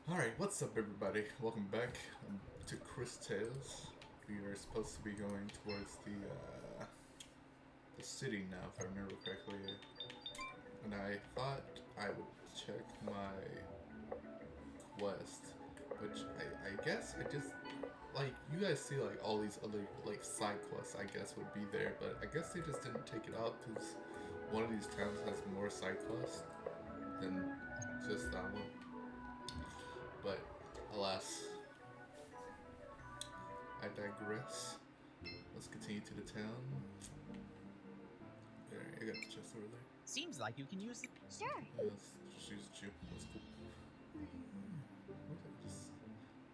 Alright, what's up everybody? Welcome back to Chris Tales. We are supposed to be going towards the city now, if I remember correctly. And I thought I would check my quest, which I guess I just, like, you guys see like all these other like side quests I guess would be there, but I guess they just didn't take it out because one of these towns has more side quests than just that one. But alas, I digress. Let's continue to the town. There, I got the chest over there. Seems like you can use it. Sure. Yeah, let's just use the chip. That's cool. Just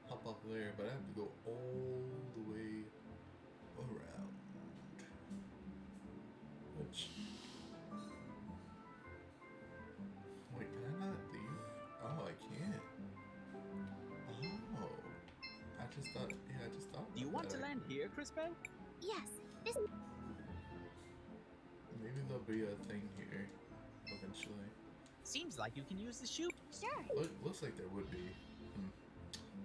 hop off there, but I have to go all the way around. Which... Wait, can I not leave? Oh, I can't. Oh. I just thought... Yeah, I just thought... Do you want to land here, Crispin? Yes, this... Maybe there'll be a thing here eventually. Seems like you can use the shoe. Sure. Looks like there would be.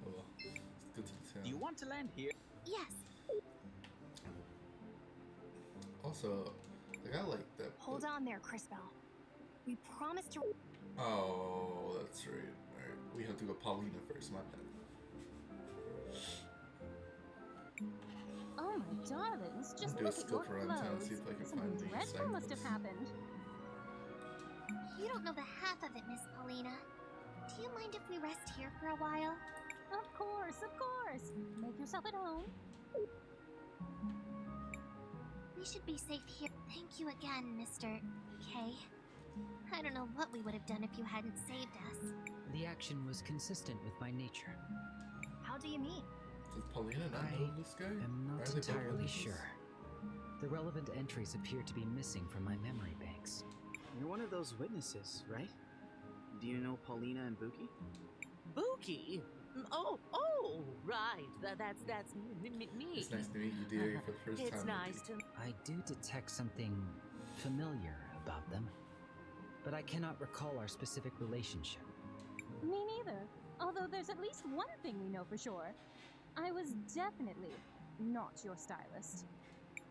Oh well. Let's go to the town. Do you want to land here? Yes. Also, like, I like that. Hold on there, Crispell. We promised to... Oh, that's right. Alright, we have to go Paulina first, my bad. Oh my darlings, just Do a look at your scope around town, clothes. see if I can Something find the dreadful side must have quests. happened. You don't know the half of it, Miss Paulina. Do you mind if we rest here for a while? Of course, of course. Make yourself at home. We should be safe here. Thank you again, Mr. K. I don't know what we would have done if you hadn't saved us. The action was consistent with my nature. How do you mean? Does Paulina not know this guy? I'm Why are not they both entirely witnesses? sure. The relevant entries appear to be missing from my memory banks. You're one of those witnesses, right? Do you know Paulina and Buki? Buki? Oh, right. That's me. It's nice to meet you, dear, for the first It's time. nice to. I do detect something familiar about them, but I cannot recall our specific relationship. Me neither. Although there's at least one thing we know for sure. I was definitely not your stylist.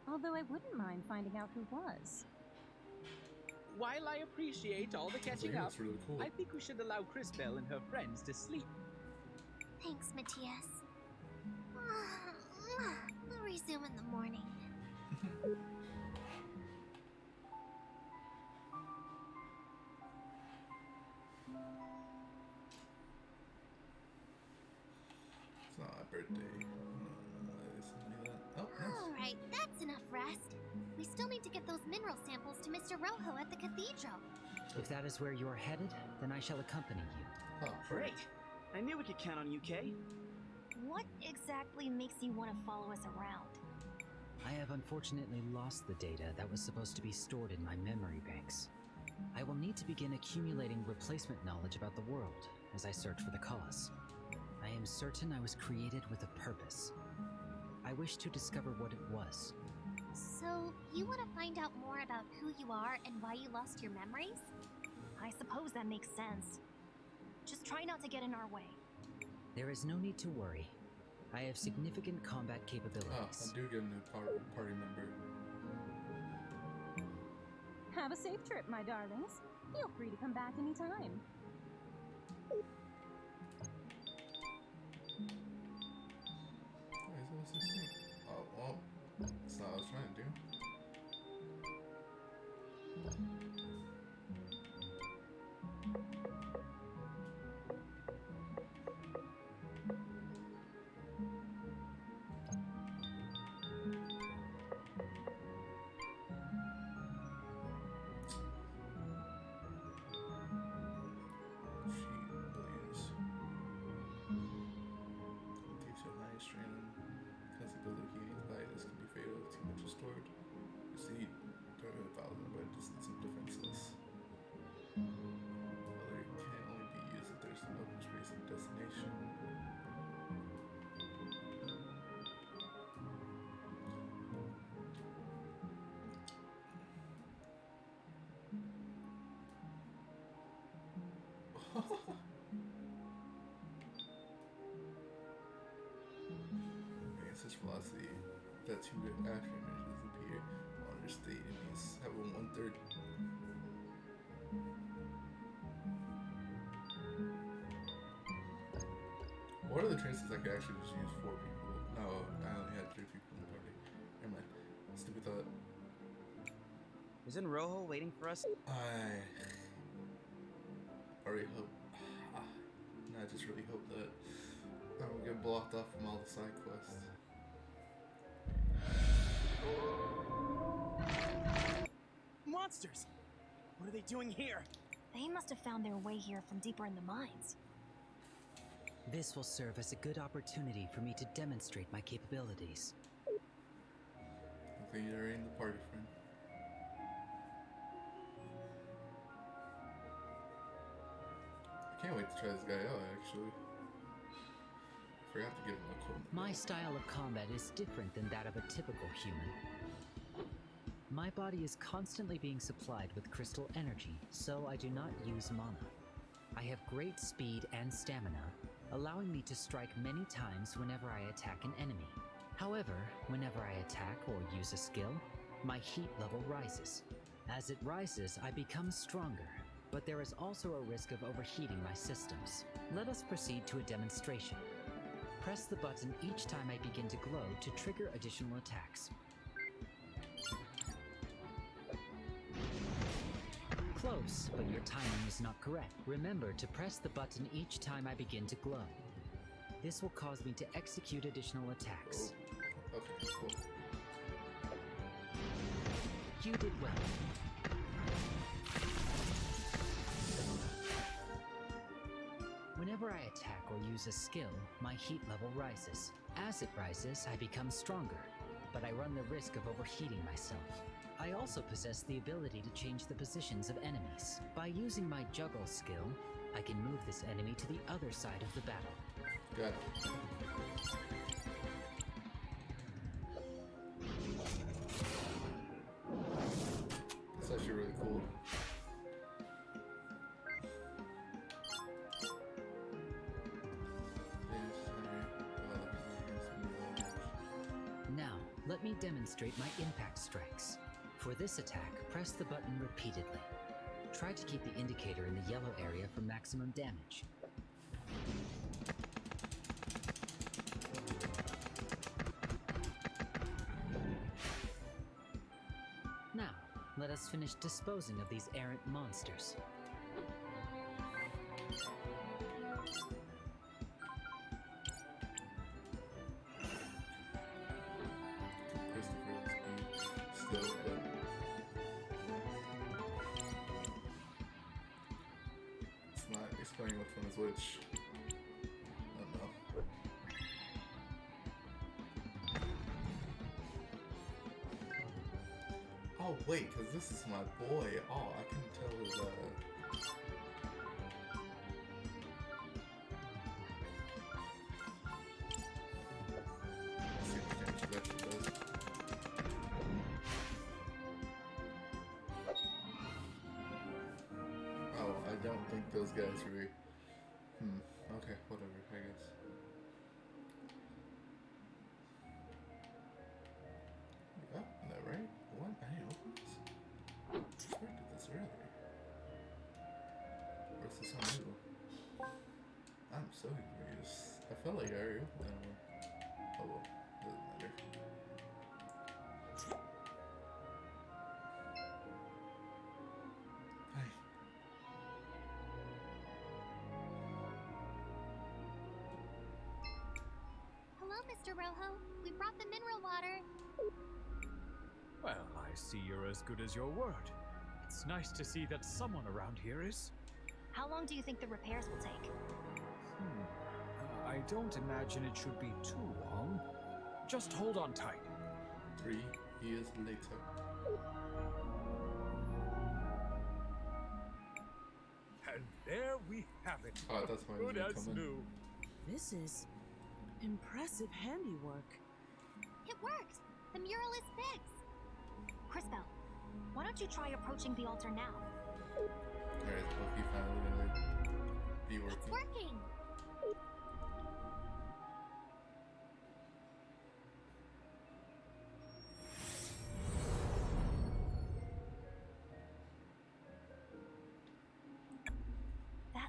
Although I wouldn't mind finding out who was. While I appreciate all the catching up, That's really cool. I think we should allow Crispell and her friends to sleep. Thanks, Matthias. We'll resume in the morning. It's not my birthday. Oh, nice. Alright, that's enough rest. We still need to get those mineral samples to Mr. Rojo at the cathedral. If that is where you're headed, then I shall accompany you. Oh, Great! I knew we could count on you, Kay. What exactly makes you want to follow us around? I have unfortunately lost the data that was supposed to be stored in my memory banks. I will need to begin accumulating replacement knowledge about the world as I search for the cause. I am certain I was created with a purpose. I wish to discover what it was. So, you want to find out more about who you are and why you lost your memories? I suppose that makes sense. Just try not to get in our way. There is no need to worry. I have significant combat Oh, capabilities. I do get a new party member. Have a safe trip, my darlings. Feel free to come back anytime. What's this thing? Oh, well, that's not what I was trying to do. velocity that two after images appear on your state enemies have a 1/3. What are the chances I could actually just use 4 people? No, I only had 3 people in the party. Never mind. Stupid thought. Isn't Rojo waiting for us? I already hope. I just really hope that I don't get blocked off from all the side quests. Monsters! What are they doing here? They must have found their way here from deeper in the mines. This will serve as a good opportunity for me to demonstrate my capabilities. Okay, you're in the party, friend. I can't wait to try this guy out, actually. Forgot to give him a code. My style of combat is different than that of a typical human. My body is constantly being supplied with crystal energy, so I do not use mana. I have great speed and stamina, allowing me to strike many times whenever I attack an enemy. However, whenever I attack or use a skill, my heat level rises. As it rises, I become stronger, but there is also a risk of overheating my systems. Let us proceed to a demonstration. Press the button each time I begin to glow to trigger additional attacks. Close, but your timing is not correct. Remember to press the button each time I begin to glow. This will cause me to execute additional attacks. Oh, okay, cool. You did well. Whenever I attack or use a skill, my heat level rises. As it rises, I become stronger, but I run the risk of overheating myself. I also possess the ability to change the positions of enemies. By using my juggle skill, I can move this enemy to the other side of the battle. Got it. That's actually really cool. Now, let me demonstrate my impact strikes. For this attack, press the button repeatedly. Try to keep the indicator in the yellow area for maximum damage. Now, let us finish disposing of these errant monsters. Still, but it's not explaining which one is which. I don't know. Oh wait, because this is my boy. Oh, I can tell his let's see what damage he actually does. Oh, I don't think those guys were. Okay, whatever, I guess. Oh, is that right? What? I didn't open this. I swear I did this earlier. Or is this on new? I'm so curious. I felt like I already opened that one. Oh well, doesn't matter. Hi. Hello, Mr. Rojo. We brought the mineral water. Well, I see you're as good as your word. It's nice to see that someone around here is. How long do you think the repairs will take? I don't imagine it should be too long. Just hold on tight. 3 years later. And there we have it. Oh, that's why Good he's as coming. new. This is impressive handiwork. It worked! The mural is fixed! Crispell, why don't you try approaching the altar now? Alright, is Bucky finally gonna be working? It's working!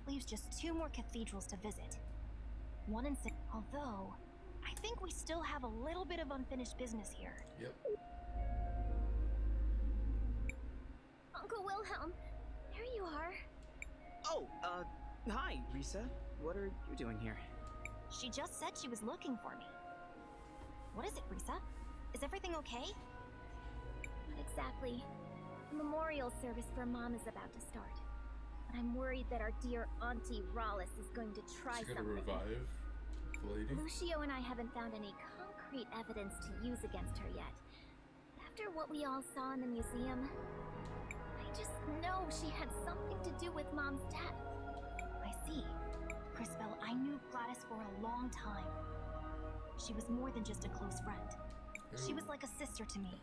leaves just 2 more cathedrals to visit. One in although, I think we still have a little bit of unfinished business here. Yep. Uncle Wilhelm, there you are. Oh, hi, Risa. What are you doing here? She just said she was looking for me. What is it, Risa? Is everything okay? Not exactly. The memorial service for Mom is about to start. But I'm worried that our dear Auntie Rawless is going to try She's gonna something. revive the lady. Lucio and I haven't found any concrete evidence to use against her yet. After what we all saw in the museum, I just know she had something to do with Mom's death. I see. Crispell, I knew Gladys for a long time. She was more than just a close friend. She was like a sister to me.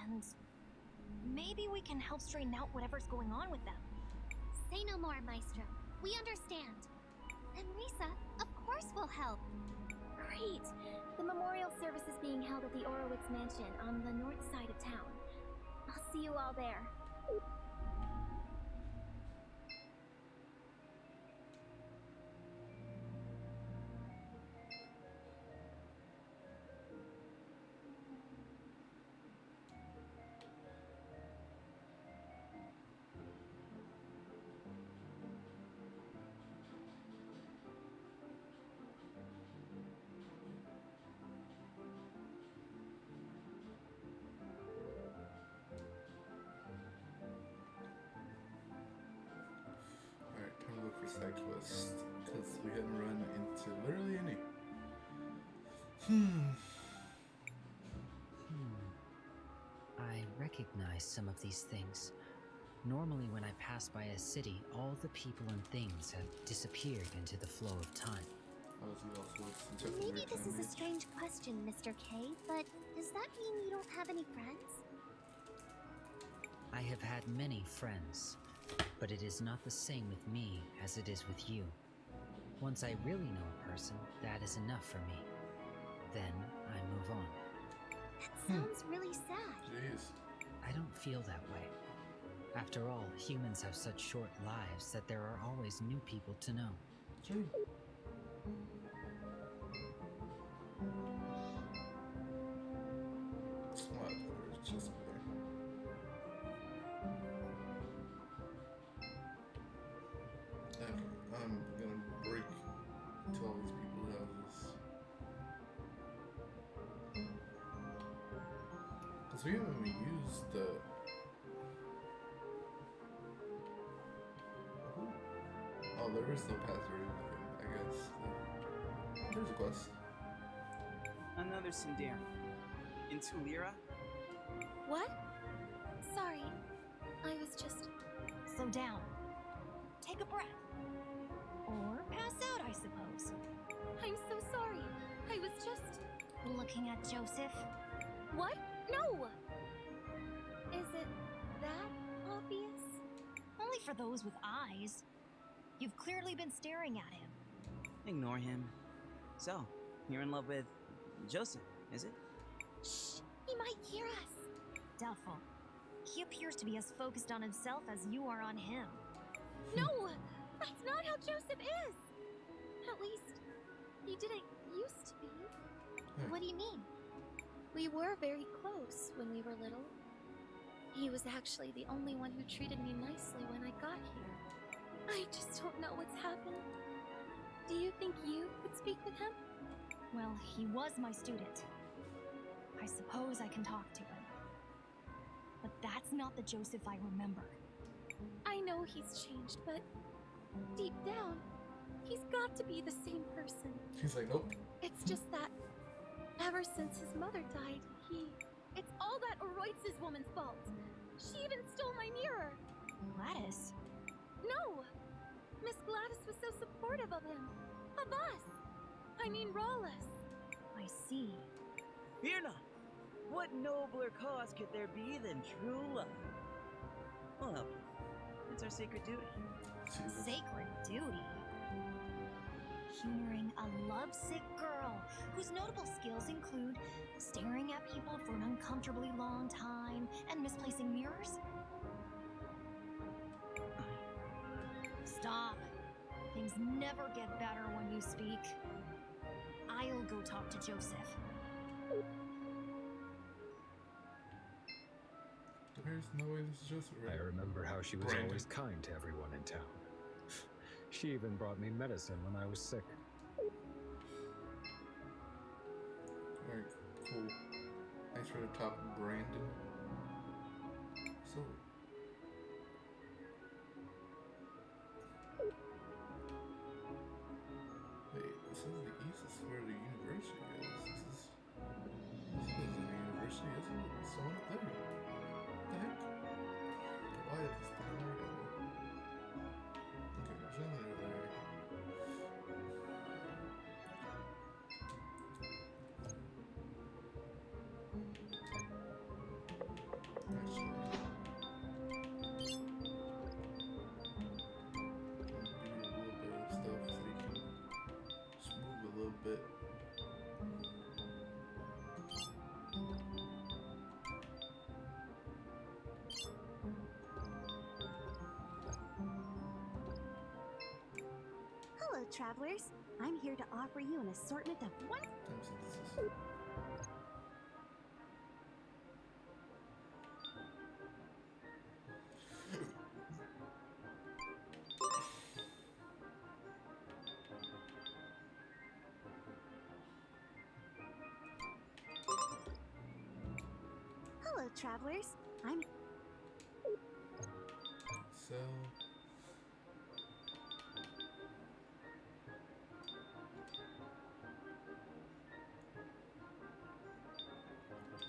And maybe we can help straighten out whatever's going on with them. Say no more, Maestro. We understand. And Risa, of course we'll help. Great. The memorial service is being held at the Orowitz Mansion on the north side of town. I'll see you all there. Alright, time to look for side quests, because we haven't run into literally any. I recognize some of these things. Normally when I pass by a city, all the people and things have disappeared into the flow of time. Maybe this is a strange question, Mr. K, but does that mean you don't have any friends? I have had many friends, but it is not the same with me as it is with you. Once I really know a person, that is enough for me. Then I move on. That sounds really sad. Jeez. I don't feel that way. After all, humans have such short lives that there are always new people to know. True. What? There's just there. Okay, I'm gonna break into all these people's houses. Because we haven't even used the... Oh, there is no password or anything, I guess. Oh, there's a quest. Another Sindari. In Tulira? What? Sorry. I was just... Slow down. Take a breath. Or pass out, I suppose. I'm so sorry. I was just... Looking at Joseph. What? No! Is it that obvious? Only for those with eyes. You've clearly been staring at him. Ignore him. So, you're in love with Joseph, is it? Shh! He might hear us. Doubtful. He appears to be as focused on himself as you are on him. No! That's not how Joseph is! At least, he didn't used to be. What do you mean? We were very close when we were little. He was actually the only one who treated me nicely when I got here. I just don't know what's happened. Do you think you could speak with him? Well, he was my student. I suppose I can talk to him. But that's not the Joseph I remember. I know he's changed, but deep down, he's got to be the same person. She's like, nope. It's just that ever since his mother died, It's all that Oroitz's woman's fault. She even stole my mirror. Gladys? No! Miss Gladys was so supportive of him. Of us. I mean, Rawless. I see. Fear not! What nobler cause could there be than true love? We'll help you. It's our sacred duty. Sacred duty? Humoring a lovesick girl whose notable skills include staring at people for an uncomfortably long time and misplacing mirrors? never get better when you speak. I'll go talk to Joseph. There's no way this is just right. I remember how she was Brandon. always kind to everyone in town. She even brought me medicine when I was sick. Alright, cool. Thanks for the top, Brandon. So. Wait, this is the east. This is where the university is. This isn't the university, is it? It's the one up there. What the heck? Why is this thing right over? Okay, there's nothing over there. Bit. Hello, travelers. I'm here to offer you an assortment of what? Hello, travelers. I'm So.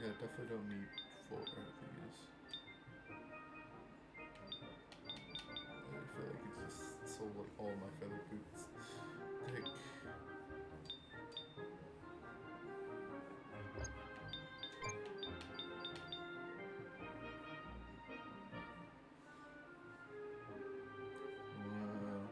Yeah, definitely don't need 4 of these. I feel like it just sold like all my feather boots. Dang. Wow.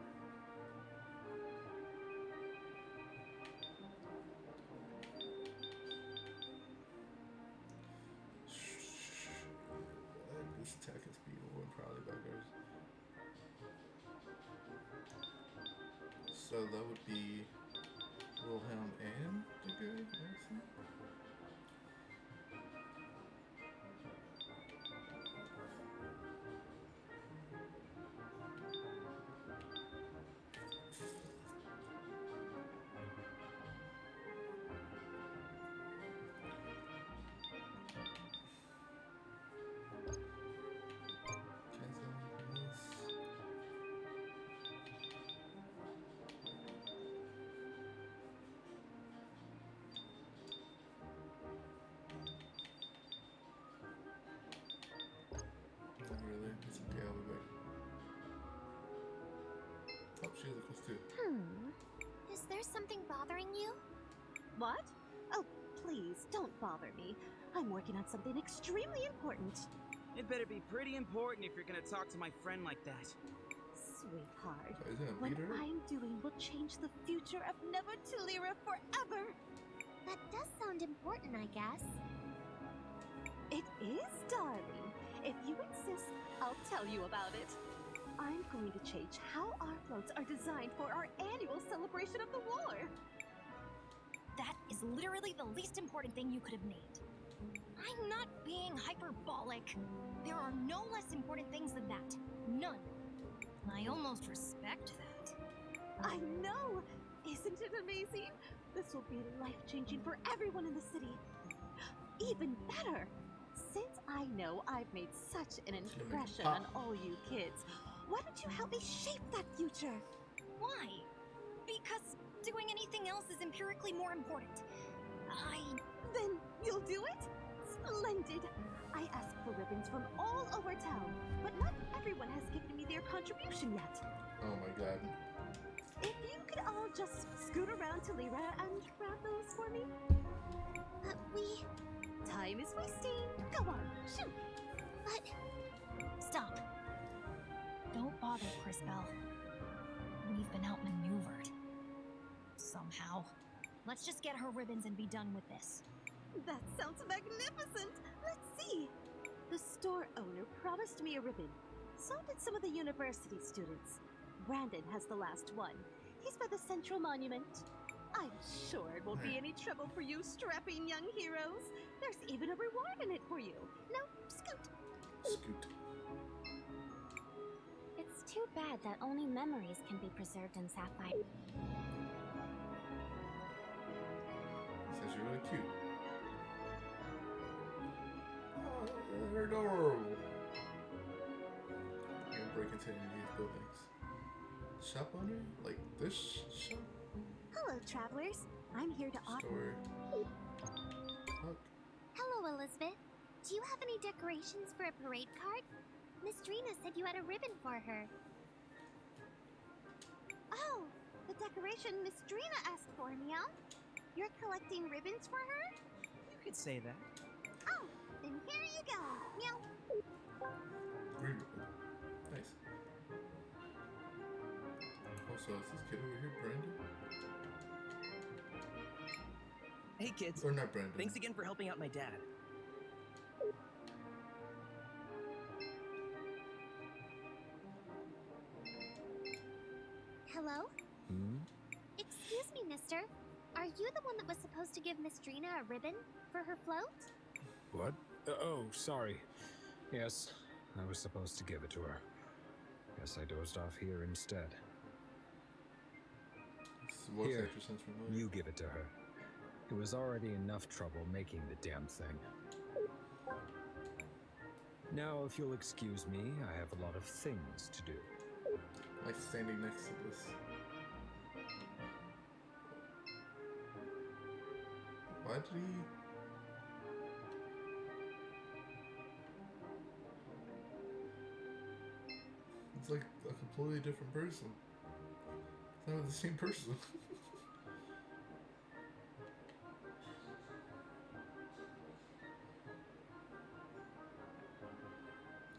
This attack is beatable and probably beggars. So that would be Wilhelm and the guy, Madison? Really? It's okay, I'll be back. Oh, she has a close too. Is there something bothering you? What? Oh, please, don't bother me. I'm working on something extremely important. It better be pretty important if you're gonna talk to my friend like that. Sweetheart, So is it a what beater? I'm doing will change the future of Nevertulira forever. That does sound important, I guess. It is, darling. If you insist, I'll tell you about it. I'm going to change how our floats are designed for our annual celebration of the war. That is literally the least important thing you could have named. I'm not being hyperbolic. There are no less important things than that. None. I almost respect that. I know! Isn't it amazing? This will be life-changing for everyone in the city. Even better! Since I know I've made such an impression on all you kids, why don't you help me shape that future? Why? Because doing anything else is empirically more important. Then you'll do it? Splendid! I asked for ribbons from all over town, but not everyone has given me their contribution yet. Oh my god. If you could all just scoot around to Lyra and grab those for me? Time is wasting. Go on, shoot! But... Stop. Don't bother, Crispell. We've been outmaneuvered. Somehow. Let's just get her ribbons and be done with this. That sounds magnificent! Let's see! The store owner promised me a ribbon. So did some of the university students. Brandon has the last one. He's by the Central Monument. I'm sure it won't be any trouble for you strapping young heroes. There's even a reward in it for you. Now, scoot. Scoot. It's too bad that only memories can be preserved in Sapphire. Says you're really cute. They're adorable. I can break into any of these buildings. Shop owner? Like this shop? Hello, travelers. I'm here to offer. Fuck. Hello, Elizabeth. Do you have any decorations for a parade card? Miss Drina said you had a ribbon for her. Oh, the decoration Miss Drina asked for, meow. You're collecting ribbons for her? You could say that. Oh, then here you go, meow. Green ribbon. Nice. Also, is this kid over here Brandon? Hey, kids. Or not Brandon. Thanks again for helping out my dad. Hello? Hmm? Excuse me, mister. Are you the one that was supposed to give Miss Drina a ribbon for her float? What? Oh, sorry. Yes, I was supposed to give it to her. Guess I dozed off here instead. Here, you give it to her. It was already enough trouble making the damn thing. Now, if you'll excuse me, I have a lot of things to do. Like standing next to this. Why did he... It's like a completely different person. It's not the same person.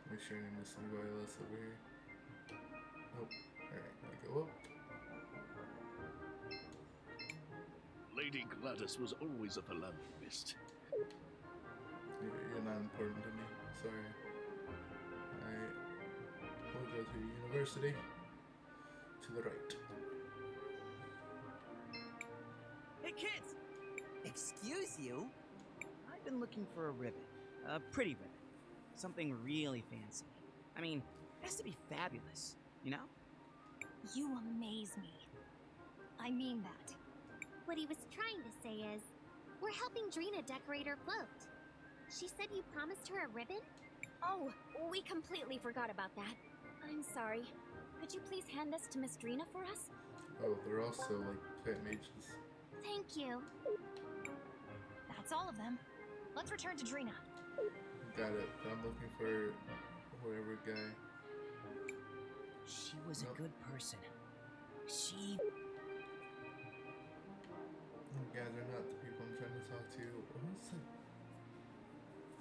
Make sure I didn't miss anybody else over here. Nope. Alright, I go up. Lady Gladys was always a philanthropist. You're not important to me. Sorry. We'll go to university. To the right. Hey, kids! Excuse you? I've been looking for a ribbon. A pretty ribbon. Something really fancy. I mean, it has to be fabulous, you know? You amaze me. I mean that. What he was trying to say is, we're helping Drina decorate her float. She said you promised her a ribbon? Oh, we completely forgot about that. I'm sorry. Could you please hand this to Miss Drina for us? Oh, they're also like pet mages. Thank you. That's all of them. Let's return to Drina. Got it. I'm looking for whatever guy. She was a good person. She... Yeah, they're not the people I'm trying to talk to. Who's the...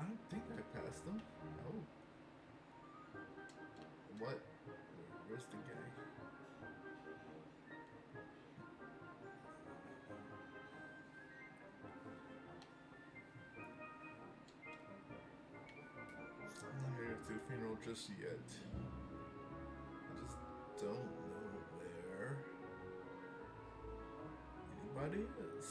I don't think I passed them. Oh. What? Where's the guy? I'm not here to the funeral just yet. I just don't know where anybody is.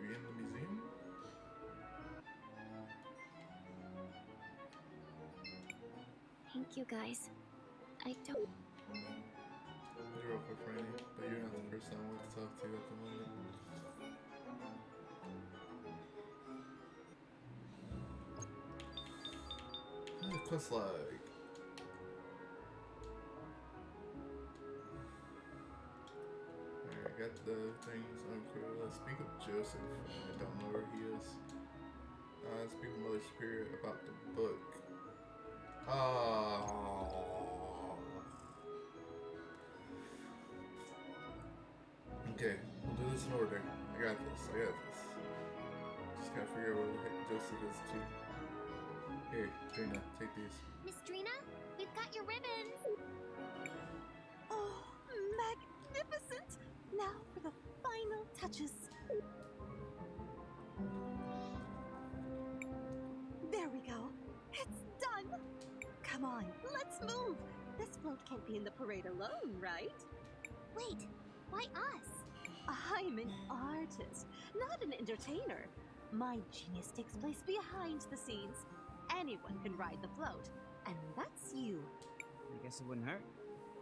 Maybe in the museum? Thank you, guys. I don't... You're up for Franny, but you're not the person I want to talk to at the moment. Quest like. Alright, I got the things on crew. Let's speak of Joseph. I don't know where he is. Speak with Mother Superior about the book. Okay, we'll do this in order. I got this. Just gotta figure out where the heck Joseph is too. Here, Drina, take these. Miss Drina, we've got your ribbons! Oh, magnificent! Now for the final touches. Come on, let's move! This float can't be in the parade alone, right? Wait, why us? I'm an artist, not an entertainer. My genius takes place behind the scenes. Anyone can ride the float, and that's you. I guess it wouldn't hurt.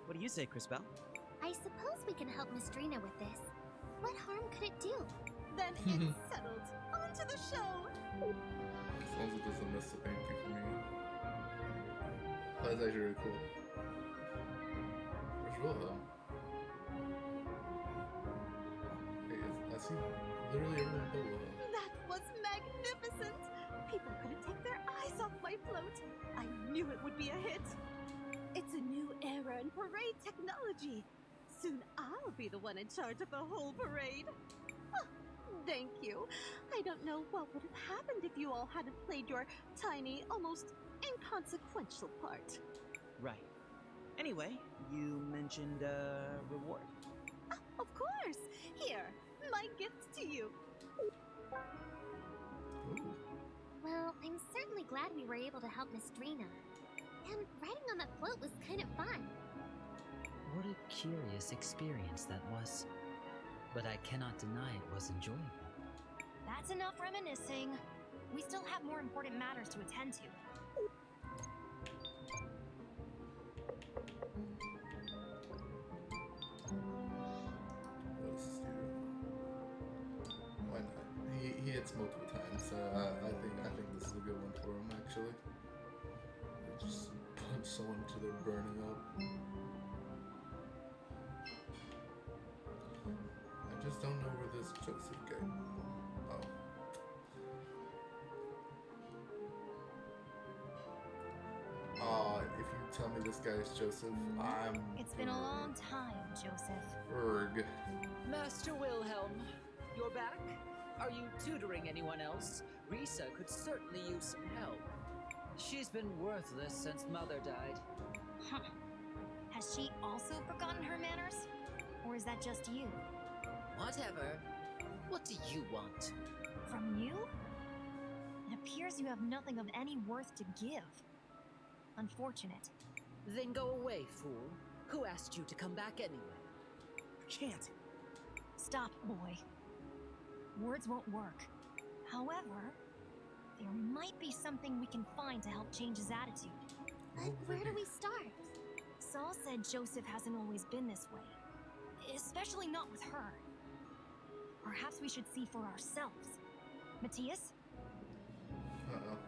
What do you say, Crispell? I suppose we can help Miss Drina with this. What harm could it do? Then it's settled. On to the show! As long as it doesn't miss the painting for me. That's actually really cool. Where's Wilhelm? Hey, I see literally everyone but Wilhelm. That was magnificent! People couldn't take their eyes off my float. I knew it would be a hit. It's a new era in parade technology. Soon I'll be the one in charge of the whole parade. Ah, thank you. I don't know what would have happened if you all hadn't played your tiny, almost inconsequential part. Right. Anyway, you mentioned reward. Ah, of course. Here, my gift to you. Ooh. Well, I'm certainly glad we were able to help Miss Drina. And riding on that float was kind of fun. What a curious experience that was. But I cannot deny it was enjoyable. That's enough reminiscing. We still have more important matters to attend to. Let's do. Why not? He hits multiple times, so I think this is a good one for him actually. Just punch someone till they're burning up. I just don't know where this Joseph guy. If you tell me this guy is Joseph, It's been a long time, Joseph. Erg. Master Wilhelm, you're back? Are you tutoring anyone else? Risa could certainly use some help. She's been worthless since Mother died. Huh. Has she also forgotten her manners? Or is that just you? Whatever. What do you want? From you? It appears you have nothing of any worth to give. Unfortunate. Then go away, fool. Who asked you to come back anyway? Can't. Stop, boy. Words won't work. However, there might be something we can find to help change his attitude. But where do we start? Saul said Joseph hasn't always been this way. Especially not with her. Perhaps we should see for ourselves. Matthias? Uh-oh.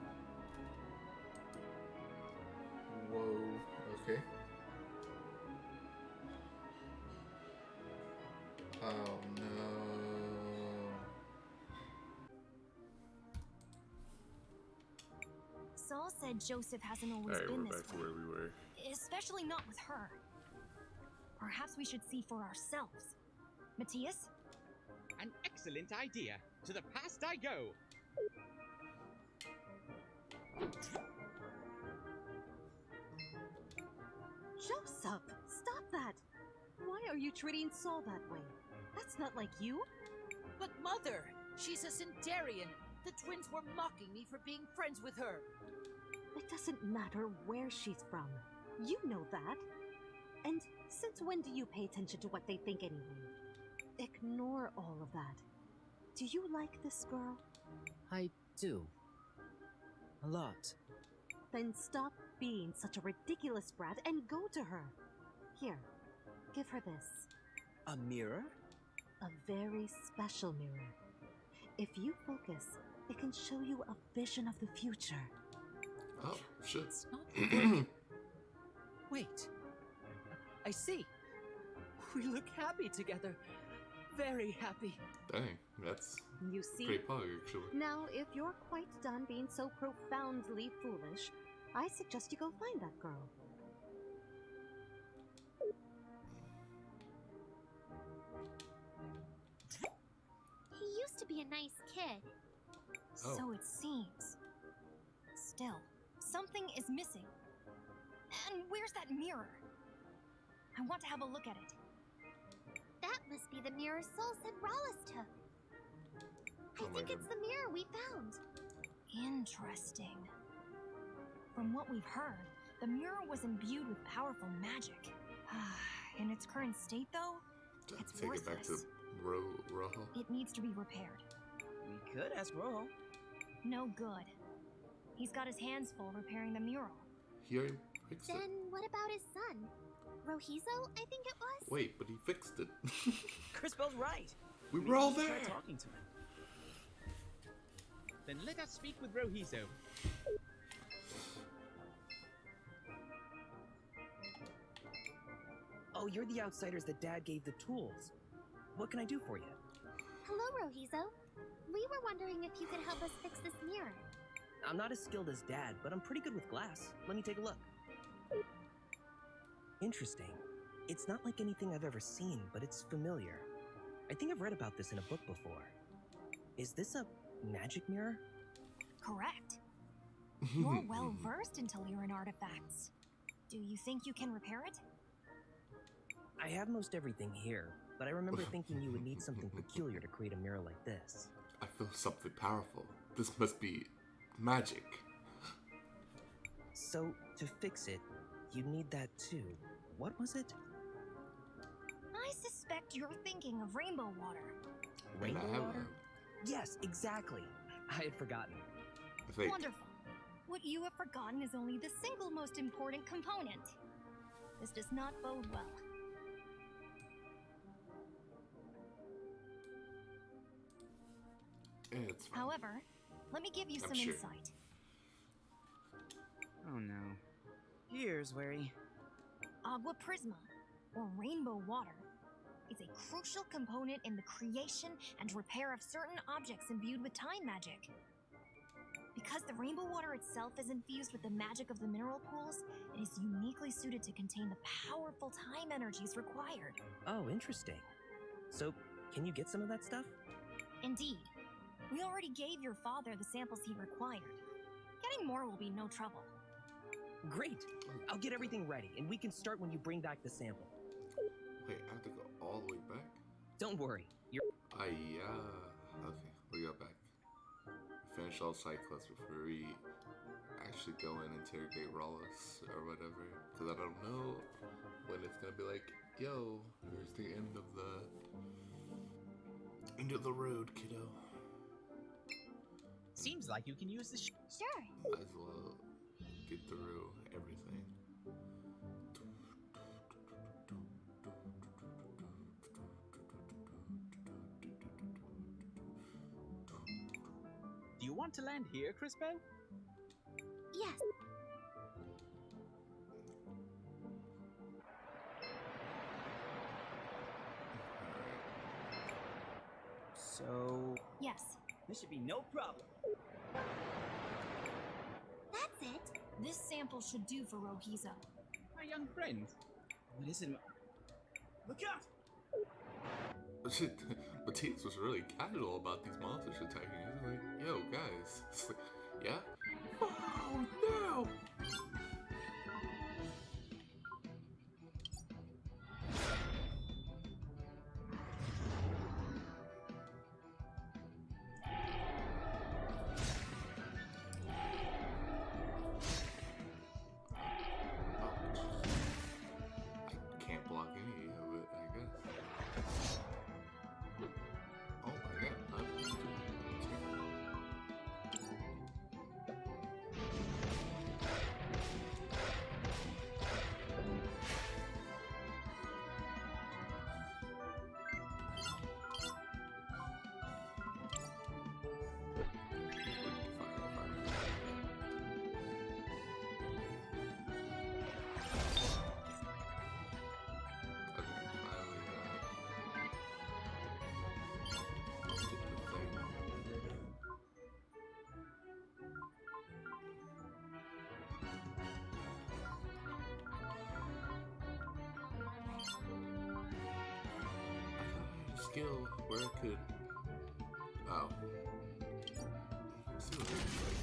Whoa. Okay. Oh no. Saul said Joseph hasn't always Alright, been we're this back to way. where we were. Especially not with her. Perhaps we should see for ourselves. Matthias? An excellent idea. To the past I go. Joseph, stop that! Why are you treating Saul that way? That's not like you. But Mother, she's a Centaurian. The twins were mocking me for being friends with her. It doesn't matter where she's from. You know that. And since when do you pay attention to what they think anyway? Ignore all of that. Do you like this girl? I do. A lot. Then stop being such a ridiculous brat and go to her. Here, give her this. A mirror? A very special mirror. If you focus, it can show you a vision of the future. Oh, shit. It's not working. Wait. I see. We look happy together. Very happy. Dang, that's You see? pretty pug, actually. Now, if you're quite done being so profoundly foolish, I suggest you go find that girl. He used to be a nice kid. Oh. So it seems. Still, something is missing. And where's that mirror? I want to have a look at it. That must be the mirror Soul said Rallis took. I think it's the mirror we found. Interesting. From what we've heard, The mirror was imbued with powerful magic. In its current state, though, it's Take it back to worthless. Rojo. It needs to be repaired. We could ask Rojo. No good. He's got his hands full repairing the mural. He already fixed it. Then what about his son? Rohizo, I think it was? Wait, but he fixed it. Crispell's right. We were all Try there. talking to him. Then let us speak with Rohizo. Oh, you're the outsiders that Dad gave the tools. What can I do for you? Hello, Rohizo. We were wondering if you could help us fix this mirror. I'm not as skilled as Dad, but I'm pretty good with glass. Let me take a look. Interesting. It's not like anything I've ever seen, but it's familiar. I think I've read about this in a book before. Is this a magic mirror? Correct. You're well versed in Tellurian artifacts. Do you think you can repair it? I have most everything here, but I remember thinking you would need something peculiar to create a mirror like this. I feel something powerful. This must be magic. So, to fix it, you'd need that too. What was it? I suspect you're thinking of rainbow water. Rainbow And I have water? Yes, exactly. I had forgotten. Wonderful. What you have forgotten is only the single most important component. This does not bode well. It's fine. However, let me give you I'm some sure. insight. Oh no. Here's Wary. Agua Prisma, or rainbow water, is a crucial component in the creation and repair of certain objects imbued with time magic. Because the rainbow water itself is infused with the magic of the mineral pools, it is uniquely suited to contain the powerful time energies required. Oh, interesting. So, can you get some of that stuff? Indeed. We already gave your father the samples he required. Getting more will be no trouble. Great! I'll get everything ready, and we can start when you bring back the sample. Wait, I have to go all the way back? Don't worry. You're... Okay, we got back. We finish all side quests before we actually go and interrogate Rollis or whatever. Because I don't know when it's gonna be like, yo, here's the end of the road, kiddo. Seems like you can use the Sure. Might as well get through everything. Do you want to land here, Crispell? Yes. So... Yes. This should be no problem. That's it. This sample should do for Rohizo. My young friend. What is it? Look out! Matthias was really casual about these monsters attacking. He was like, yo, guys. It's like, yeah? Oh, no! I can't block any of it, I guess. Oh my god. Skill where it could. Oh. Let's see what it looks like.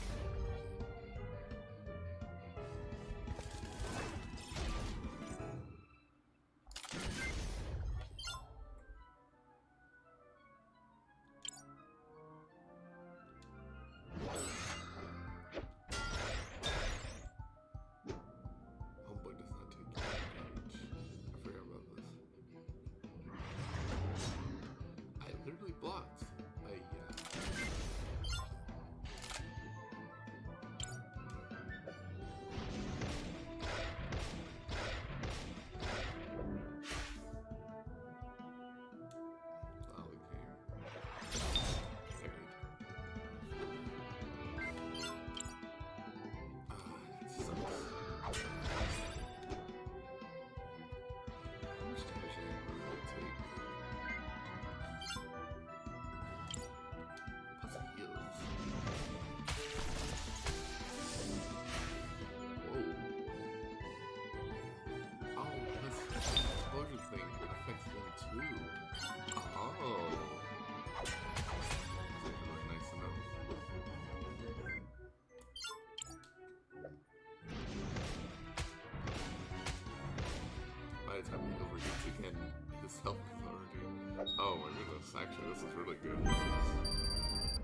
Actually, this is really good. This is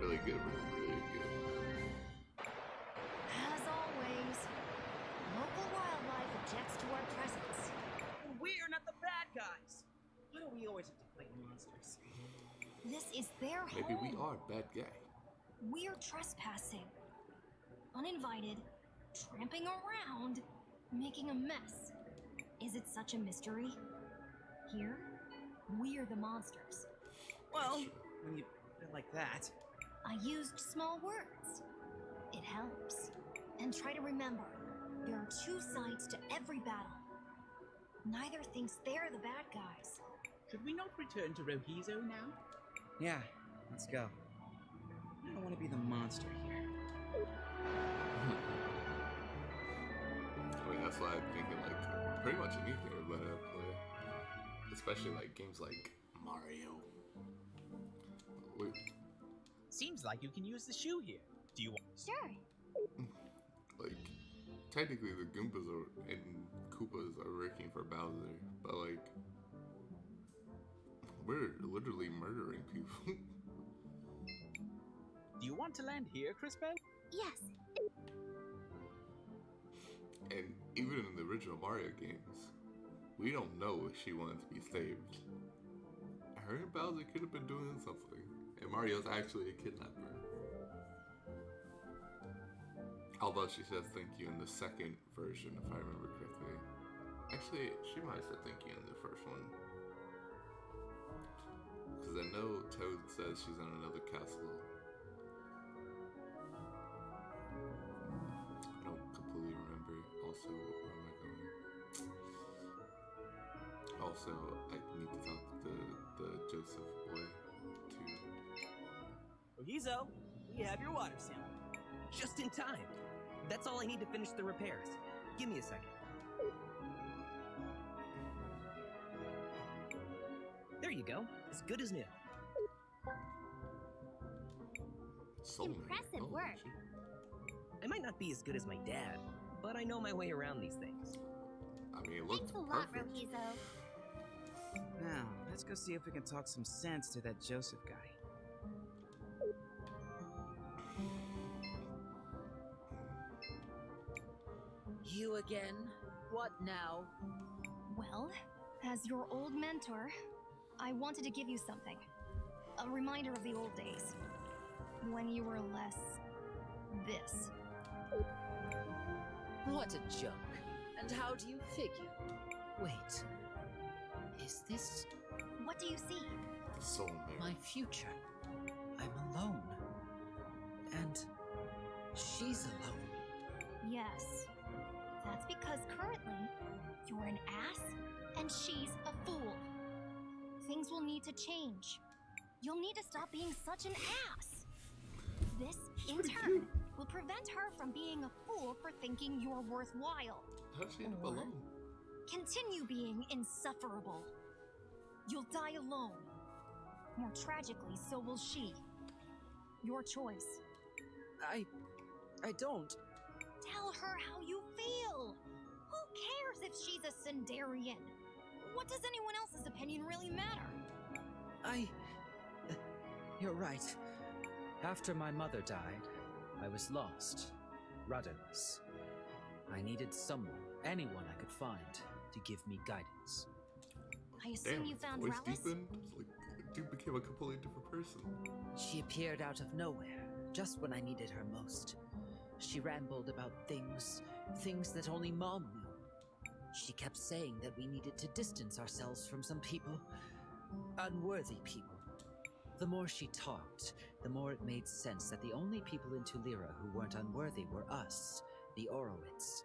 really good, really good. As always, local wildlife objects to our presence. We are not the bad guys. Why do we always have to fight monsters? This is their home. Maybe we are bad guy. We're trespassing. Uninvited, tramping around, making a mess. Is it such a mystery? Here, we're the monsters. Well, when you put it like that. I used small words. It helps. And try to remember, there are two sides to every battle. Neither thinks they're the bad guys. Should we not return to Rohizo now? Yeah, let's go. I don't want to be the monster here. I mean, that's why I'm thinking, like, pretty much anything we're gonna play. Especially, like, games like Mario. Wait. Seems like you can use the shoe here. Do you want? Sure. Like, technically the Goombas and Koopas are working for Bowser, but, like, we're literally murdering people. Do you want to land here, Crispin? Yes. And even in the original Mario games, we don't know if she wanted to be saved. Her and Bowser could have been doing something, and Mario's actually a kidnapper. Although she says thank you in the second version, if I remember correctly. Actually, she might have said thank you in the first one. Because I know Toad says she's in another castle. I don't completely remember. Also, where am I going? Also, I need to talk to the Joseph boy, too. Rohizo, we have your water sample. Just in time. That's all I need to finish the repairs. Give me a second. There you go. As good as new. Impressive work. I might not be as good as my dad, but I know my way around these things. I mean, it looks Thanks a lot, perfect. Rohizo. Now, let's go see if we can talk some sense to that Joseph guy. You again? What now? Well, as your old mentor, I wanted to give you something. A reminder of the old days. When you were less... this. What a joke. And how do you figure? Wait. Is this What do you see? Soulmate. my future? I'm alone. And she's alone. Yes. That's because currently, you're an ass and she's a fool. Things will need to change. You'll need to stop being such an ass. This, in turn, will prevent her from being a fool for thinking you're worthwhile. How'd she end up alone? Continue being insufferable. You'll die alone. More tragically, so will she. Your choice. I don't. Tell her how you feel. Who cares if she's a Sindarian? What does anyone else's opinion really matter? You're right. After my mother died, I was lost, rudderless. I needed someone, anyone I could find, to give me guidance. I assume you found voice Rallis? deepened. Like, dude became a completely different person. She appeared out of nowhere, just when I needed her most. She rambled about things that only Mom knew. She kept saying that we needed to distance ourselves from some people, unworthy people. The more she talked, the more it made sense that the only people in Tulira who weren't unworthy were us, the Orowitz.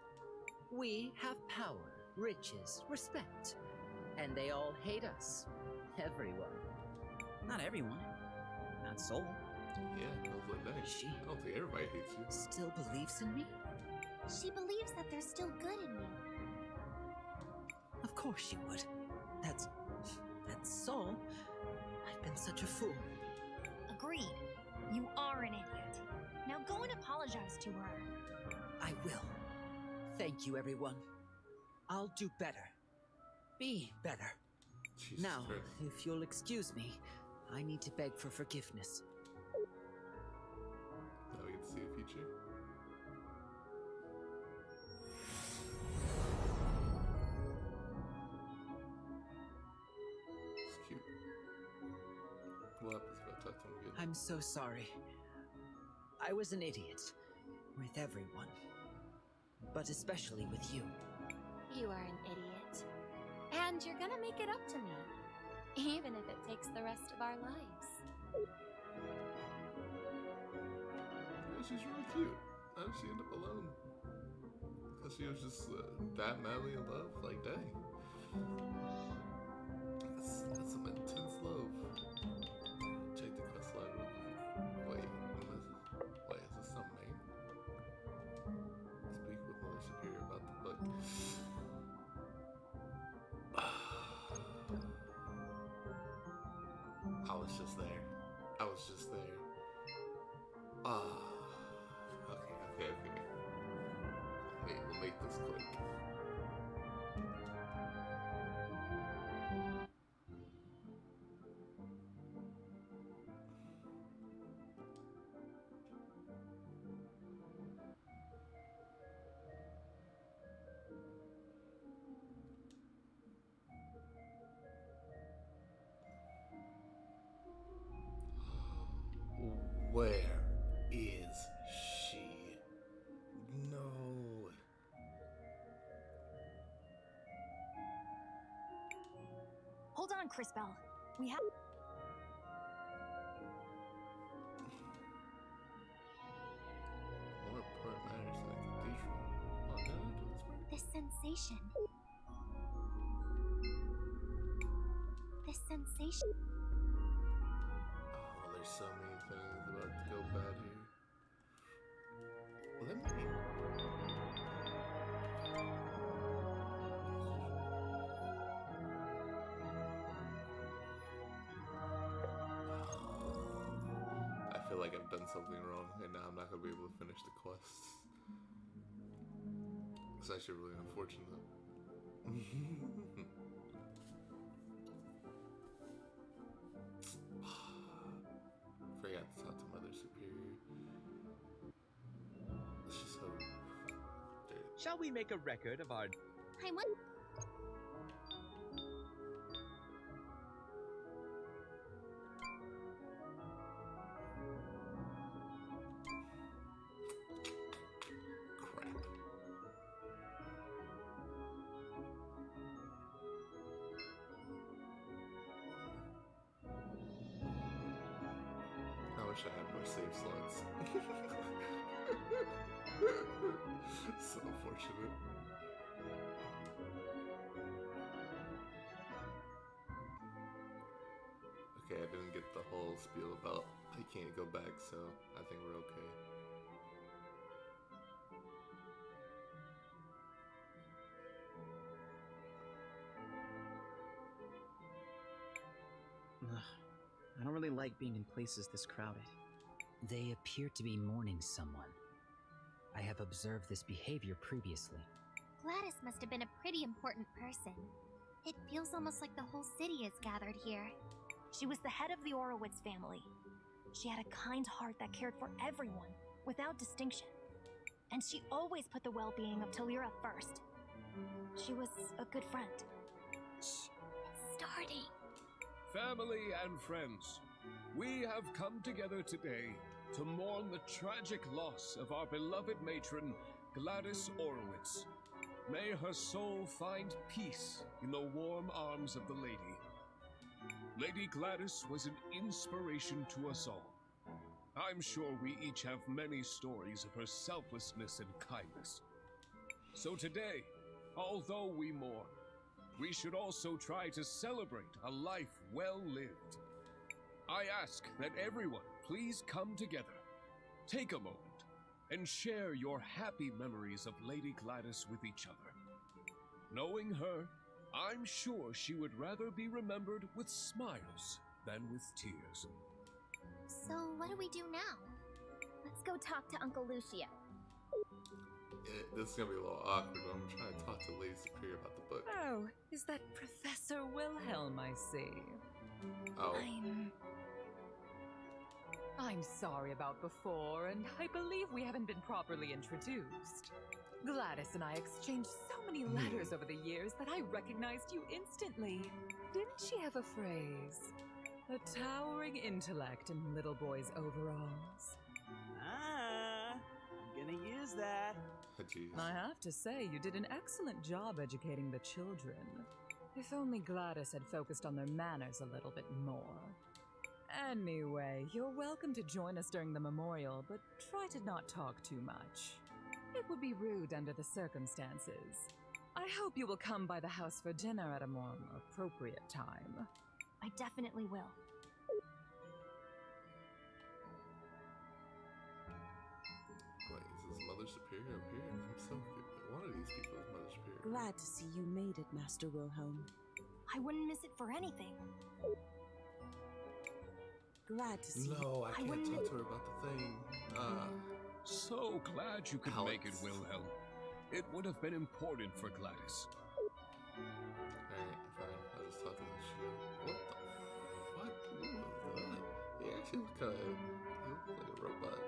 We have power, riches, respect, and they all hate us. Everyone. Not everyone. Not Soul. Yeah, I was like, dang, She I don't think everybody hates you. still believes in me? She believes that there's still good in you. Of course she would. That's Soul. I've been such a fool. Agreed. You are an idiot. Now go and apologize to her. I will. Thank you, everyone. I'll do better. Be better. Jesus Now, Christ. if you'll excuse me, I need to beg for forgiveness. Now we get to see a feature. It's cute. What happens if I talk to him again? I'm so sorry. I was an idiot. With everyone. But especially with you. You are an idiot. And you're gonna make it up to me. Even if it takes the rest of our lives. Yeah, she's really cute. How did she end up alone? Because she was just that madly in love? Like, dang. That's some intense love. Check the quest line real quick. Wait, is this some main? Speak with Mother Superior about the book. I was just there. I was just there. Okay. Wait, we'll make this quick. Where is she? No. Hold on, Crispell. We have. More important matters than a cathedral. Oh, did I do this right? This sensation. This sensation. Oh, there's so many things about to go bad here. Well, that may be. I feel like I've done something wrong, and now I'm not gonna be able to finish the quests. It's actually really unfortunate. Forgot to talk to Mother Superior. Let's just hope. Shall we make a record of our... I want... Crap. I wish I had more save slots. So unfortunate. Okay, I didn't get the whole spiel about I can't go back, so I think we're okay. I don't really like being in places this crowded. They appear to be mourning someone. I have observed this behavior previously. Gladys must have been a pretty important person. It feels almost like the whole city is gathered here. She was the head of the Orowitz family. She had a kind heart that cared for everyone, without distinction. And she always put the well-being of Talira first. She was a good friend. Shh, it's starting. Family and friends, we have come together today to mourn the tragic loss of our beloved matron, Gladys Orowitz. May her soul find peace in the warm arms of the lady. Lady Gladys was an inspiration to us all. I'm sure we each have many stories of her selflessness and kindness. So today, although we mourn, we should also try to celebrate a life well lived. I ask that everyone please come together, take a moment, and share your happy memories of Lady Gladys with each other. Knowing her, I'm sure she would rather be remembered with smiles than with tears. So what do we do now? Let's go talk to Uncle Lucio. This is gonna be a little awkward, but I'm trying to talk to Lady Superior about the book. Oh, is that Professor Wilhelm I see? Oh. I'm sorry about before, and I believe we haven't been properly introduced. Gladys and I exchanged so many letters over the years that I recognized you instantly. Didn't she have a phrase? A towering intellect in little boys' overalls. Ah, I'm gonna use that. Jeez. I have to say, you did an excellent job educating the children. If only Gladys had focused on their manners a little bit more. Anyway, you're welcome to join us during the memorial, but try to not talk too much. It would be rude under the circumstances. I hope you will come by the house for dinner at a more appropriate time. I definitely will. Wait, is this Mother Superior up here? I'm so good. One of these people is Mother Superior. Glad to see you made it, Master Wilhelm. I wouldn't miss it for anything. Glad to see No, I can't talk to her about the thing. So glad you could Alex. make it, Wilhelm. It would have been important for Gladys. Alright, fine. I'll just talk to this shit. What the fuck? What was that? He actually looked kinda... He looked like a robot.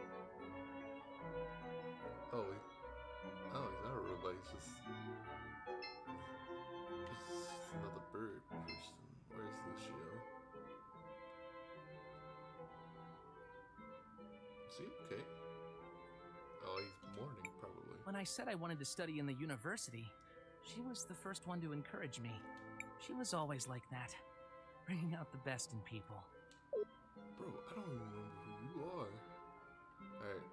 Oh, he's not a robot. He's just another bird person. Where's Lucio? Is he okay? Oh, he's mourning, probably. When I said I wanted to study in the university, she was the first one to encourage me. She was always like that, bringing out the best in people. Bro, I don't even remember who you are. Alright,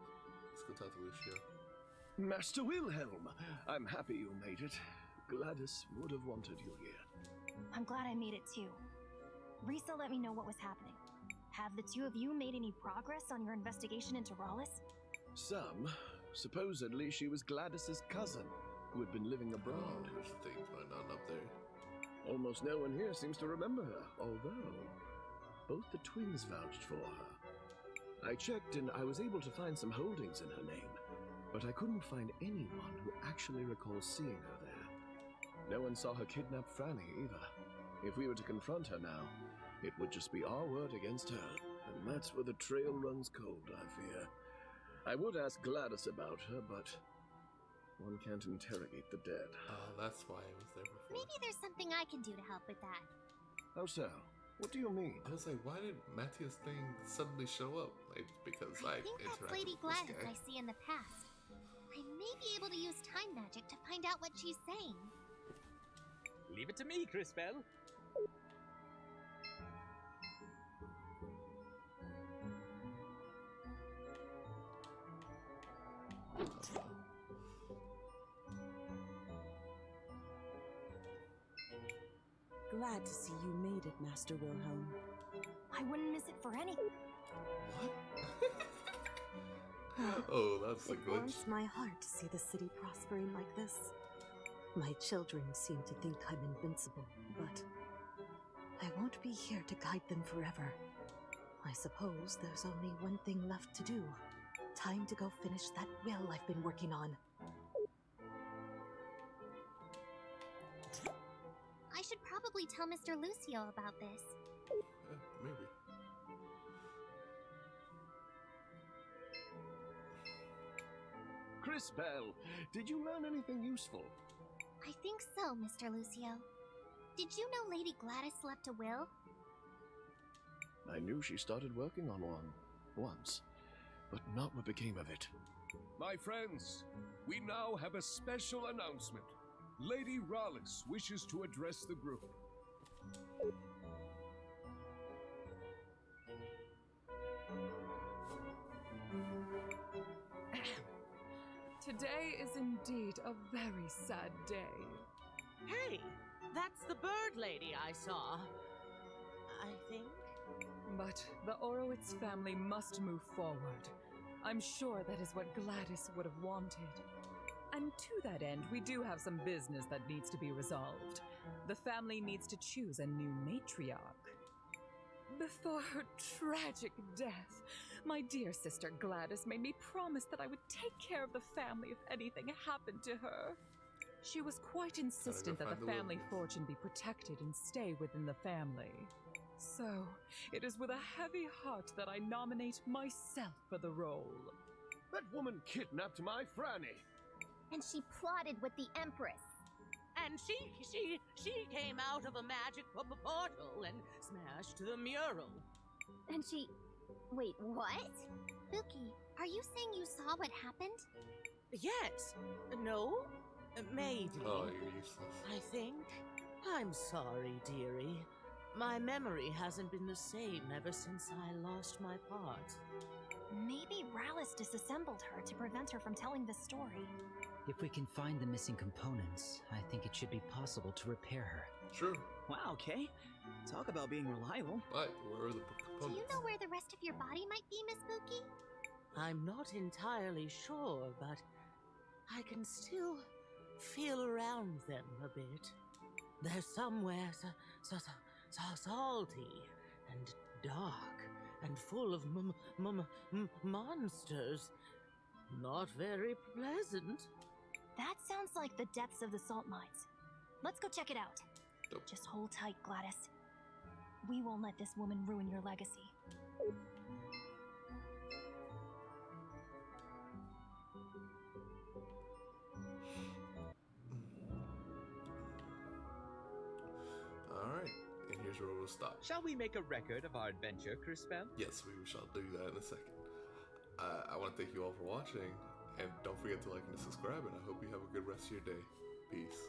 let's go talk to Lucio. Master Wilhelm, I'm happy you made it. Gladys would have wanted you here. I'm glad I made it too. Risa let me know what was happening. Have the two of you made any progress on your investigation into Rawlis? Some. Supposedly she was Gladys's cousin, who had been living abroad. Oh, there's things going on up there. Almost no one here seems to remember her, although both the twins vouched for her. I checked and I was able to find some holdings in her name, but I couldn't find anyone who actually recalls seeing her there. No one saw her kidnap Franny either. If we were to confront her now, it would just be our word against her, and that's where the trail runs cold, I fear. I would ask Gladys about her, but one can't interrogate the dead. Oh, that's why I was there before. Maybe there's something I can do to help with that. How so? What do you mean? I was like, why did Matthias thing suddenly show up? Like, because I I think that's interacted Lady with this Gladys guy. I see in the past. I may be able to use time magic to find out what she's saying. Leave it to me, Crispell. Glad to see you made it, Master Wilhelm. I wouldn't miss it for anything. Oh, that's a It glitch. warms my heart to see the city prospering like this. My children seem to think I'm invincible, but I won't be here to guide them forever. I suppose there's only one thing left to do. Time to go finish that will I've been working on. I should probably tell Mr. Lucio about this. Yeah, maybe. Crispell, did you learn anything useful? I think so, Mr. Lucio. Did you know Lady Gladys left a will? I knew she started working on one once, but not what became of it. My friends, we now have a special announcement. Lady Rawlis wishes to address the group. Today is indeed a very sad day. Hey, that's the bird lady I saw. I think. But the Orowitz family must move forward. I'm sure that is what Gladys would have wanted. And to that end, we do have some business that needs to be resolved. The family needs to choose a new matriarch. Before her tragic death, my dear sister Gladys made me promise that I would take care of the family if anything happened to her. She was quite insistent that the family fortune be protected and stay within the family. So, it is with a heavy heart that I nominate myself for the role. That woman kidnapped my Franny. And she plotted with the Empress. And she came out of a magic portal and smashed the mural. And she... Wait, what? Spooky, are you saying you saw what happened? Yes. No? Maybe. Oh, you're useless. I think. I'm sorry, dearie. My memory hasn't been the same ever since I lost my part. Maybe Rallis disassembled her to prevent her from telling the story. If we can find the missing components, I think it should be possible to repair her. True. Wow, Kay. Talk about being reliable. But where are the components? Do you know where the rest of your body might be, Miss Spooky? I'm not entirely sure, but I can still feel around them a bit. They're somewhere salty and dark and full of monsters. Not very pleasant. That sounds like the depths of the salt mines. Let's go check it out. Nope. Just hold tight, Gladys. We won't let this woman ruin your legacy. Alright, and here's where we'll stop. Shall we make a record of our adventure, Crispell? Yes, we shall do that in a second. I want to thank you all for watching, and don't forget to like and subscribe, and I hope you have a good rest of your day. Peace.